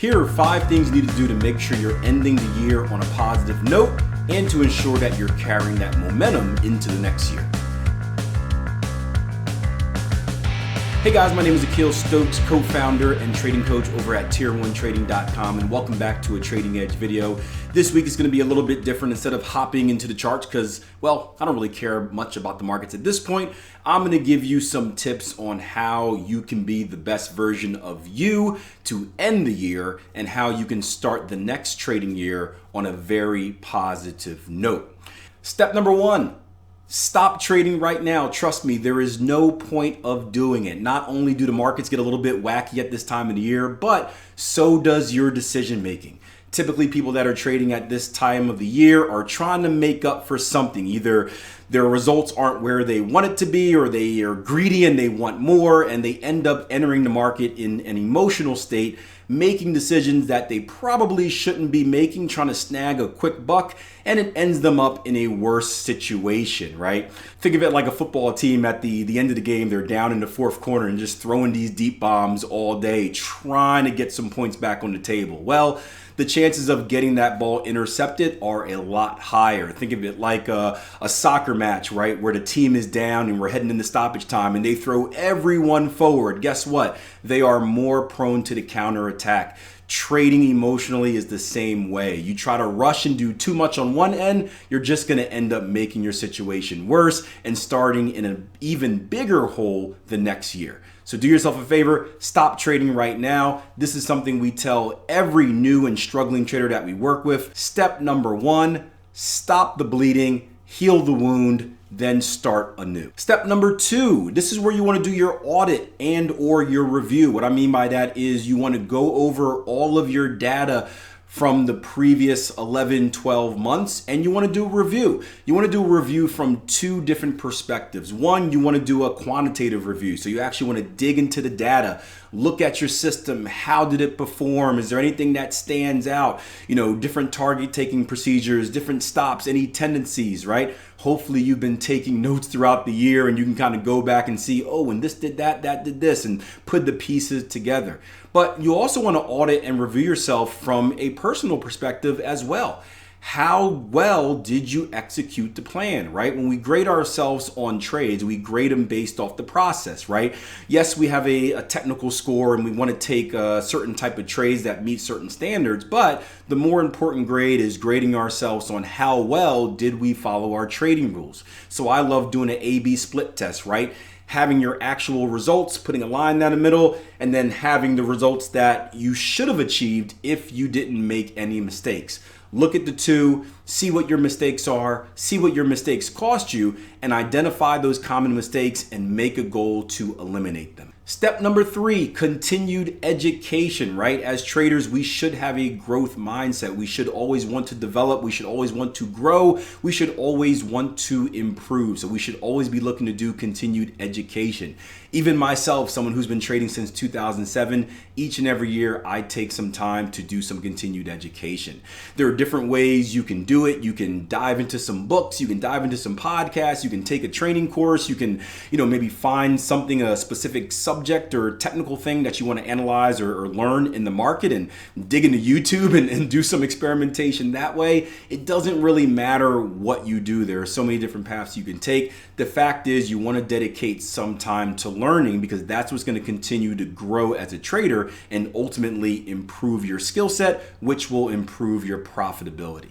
Here are 5 things you need to do to make sure you're ending the year on a positive note and to ensure that you're carrying that momentum into the next year. Hey guys, my name is Akil Stokes, co-founder and trading coach over at tier1trading.com, and welcome back to a Trading Edge video. This week is going to be a little bit different. Instead of hopping into the charts because, well, I don't really care much about the markets at this point, I'm going to give you some tips on how you can be the best version of you to end the year and how you can start the next trading year on a very positive note. Step number 1. Stop trading right now. Trust me, there is no point of doing it. Not only do the markets get a little bit wacky at this time of the year, but so does your decision making. Typically, people that are trading at this time of the year are trying to make up for something. Either their results aren't where they want it to be, or they are greedy and they want more, and they end up entering the market in an emotional state, making decisions that they probably shouldn't be making, trying to snag a quick buck, and it ends them up in a worse situation, right? Think of it like a football team at the end of the game. They're down in the fourth quarter and just throwing these deep bombs all day, trying to get some points back on the table. Well, the chances of getting that ball intercepted are a lot higher. Think of it like a soccer match, right? Where the team is down and we're heading into stoppage time and they throw everyone forward. Guess what? They are more prone to the counterattack. Trading emotionally is the same way. You try to rush and do too much on one end, you're just going to end up making your situation worse and starting in an even bigger hole the next year. So do yourself a favor, stop trading right now. This is something we tell every new and struggling trader that we work with. Step number 1, stop the bleeding, heal the wound, then start anew. Step number 2, this is where you want to do your audit and or your review. What I mean by that is you want to go over all of your data from the previous 11, 12 months, and you want to do a review. You want to do a review from 2 different perspectives. One, you want to do a quantitative review. So you actually want to dig into the data, look at your system. How did it perform? Is there anything that stands out? Different target taking procedures, different stops, any tendencies, right? Hopefully you've been taking notes throughout the year and you can kind of go back and see, oh, when this did that, that did this, and put the pieces together. But you also want to audit and review yourself from a personal perspective as well. How well did you execute the plan, right? When we grade ourselves on trades, we grade them based off the process, right? Yes, we have a technical score and we want to take a certain type of trades that meet certain standards, but the more important grade is grading ourselves on how well did we follow our trading rules. So I love doing an A/B split test, right? Having your actual results, putting a line down the middle, and then having the results that you should have achieved if you didn't make any mistakes. Look at the 2, see what your mistakes are, see what your mistakes cost you, and identify those common mistakes and make a goal to eliminate them. Step number 3, continued education, right? As traders, we should have a growth mindset. We should always want to develop. We should always want to grow. We should always want to improve. So we should always be looking to do continued education. Even myself, someone who's been trading since 2007, each and every year, I take some time to do some continued education. There are different ways you can do it. You can dive into some books. You can dive into some podcasts. You can take a training course. You can, maybe find something, a specific subject or technical thing that you want to analyze or learn in the market and dig into YouTube and do some experimentation that way. It doesn't really matter what you do. There are so many different paths you can take. The fact is you want to dedicate some time to learning because that's what's going to continue to grow as a trader and ultimately improve your skill set, which will improve your profitability.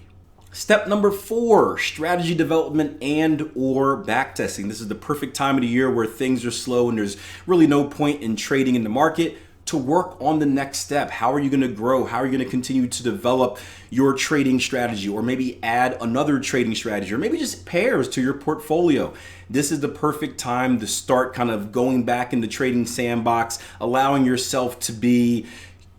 Step number 4, strategy development and or backtesting. This is the perfect time of the year where things are slow and there's really no point in trading in the market to work on the next step. How are you going to grow? How are you going to continue to develop your trading strategy, or maybe add another trading strategy, or maybe just pairs to your portfolio? This is the perfect time to start kind of going back in the trading sandbox, allowing yourself to be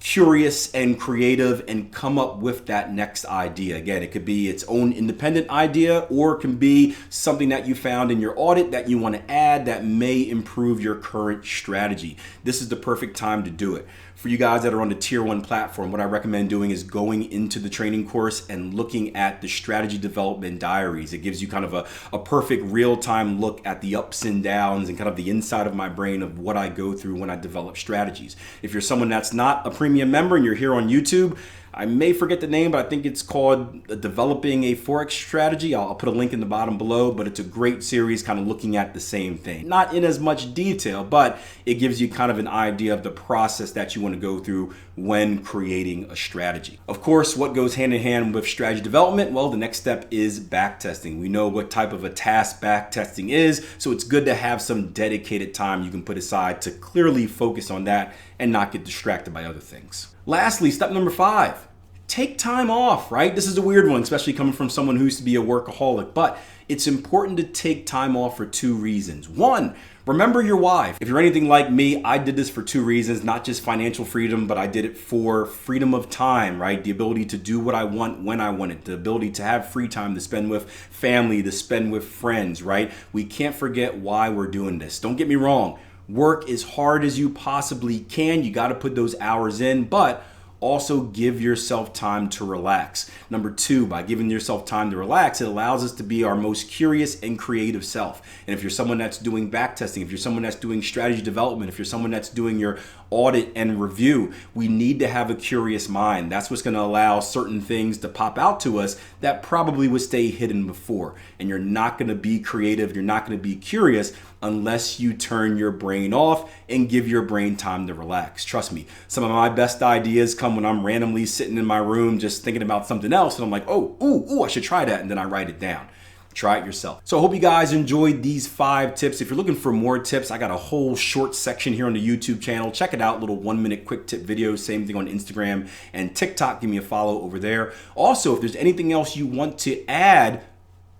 curious and creative and come up with that next idea. Again, it could be its own independent idea, or it can be something that you found in your audit that you want to add that may improve your current strategy. This is the perfect time to do it. For you guys that are on the tier 1 platform, what I recommend doing is going into the training course and looking at the strategy development diaries. It gives you kind of a perfect real-time look at the ups and downs and kind of the inside of my brain of what I go through when I develop strategies. If you're someone that's not a premium member and you're here on YouTube, I may forget the name, but I think it's called Developing a Forex Strategy. I'll put a link in the bottom below, but it's a great series kind of looking at the same thing. Not in as much detail, but it gives you kind of an idea of the process that you want to go through when creating a strategy. Of course, what goes hand in hand with strategy development? Well, the next step is backtesting. We know what type of a task backtesting is, so it's good to have some dedicated time you can put aside to clearly focus on that and not get distracted by other things. Lastly, step number 5, take time off, right? This is a weird one, especially coming from someone who used to be a workaholic, but it's important to take time off for 2 reasons. 1, remember your why. If you're anything like me, I did this for 2 reasons, not just financial freedom, but I did it for freedom of time, right? The ability to do what I want when I want it, the ability to have free time to spend with family, to spend with friends, right? We can't forget why we're doing this. Don't get me wrong. Work as hard as you possibly can. You got to put those hours in, but also give yourself time to relax. Number 2, by giving yourself time to relax, it allows us to be our most curious and creative self. And if you're someone that's doing backtesting, if you're someone that's doing strategy development, if you're someone that's doing your audit and review, we need to have a curious mind. That's what's going to allow certain things to pop out to us that probably would stay hidden before. And you're not going to be creative, you're not going to be curious unless you turn your brain off and give your brain time to relax. Trust me, some of my best ideas come when I'm randomly sitting in my room just thinking about something else and I'm like, I should try that, and then I write it down. Try it yourself. So I hope you guys enjoyed these 5 tips. If you're looking for more tips, I got a whole short section here on the YouTube channel. Check it out, little 1-minute quick tip videos. Same thing on Instagram and TikTok. Give me a follow over there. Also, if there's anything else you want to add,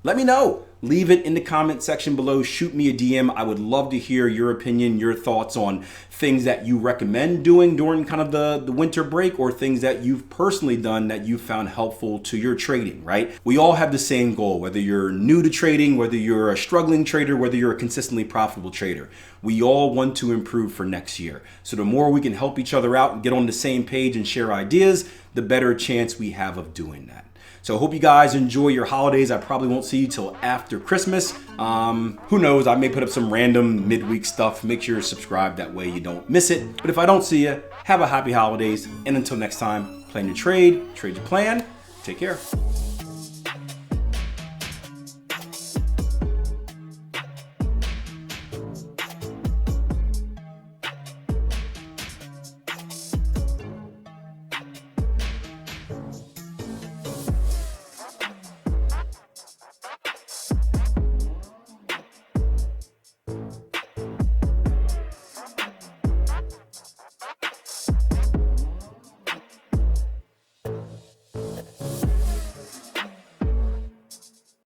let me know. Leave it in the comment section below. Shoot me a DM. I would love to hear your opinion, your thoughts on things that you recommend doing during kind of the winter break, or things that you've personally done that you found helpful to your trading, right? We all have the same goal, whether you're new to trading, whether you're a struggling trader, whether you're a consistently profitable trader. We all want to improve for next year. So the more we can help each other out and get on the same page and share ideas, the better chance we have of doing that. So I hope you guys enjoy your holidays. I probably won't see you till after Christmas. Who knows, I may put up some random midweek stuff. Make sure you're subscribed, that way you don't miss it. But if I don't see you, have a happy holidays. And until next time, plan your trade your plan. Take care.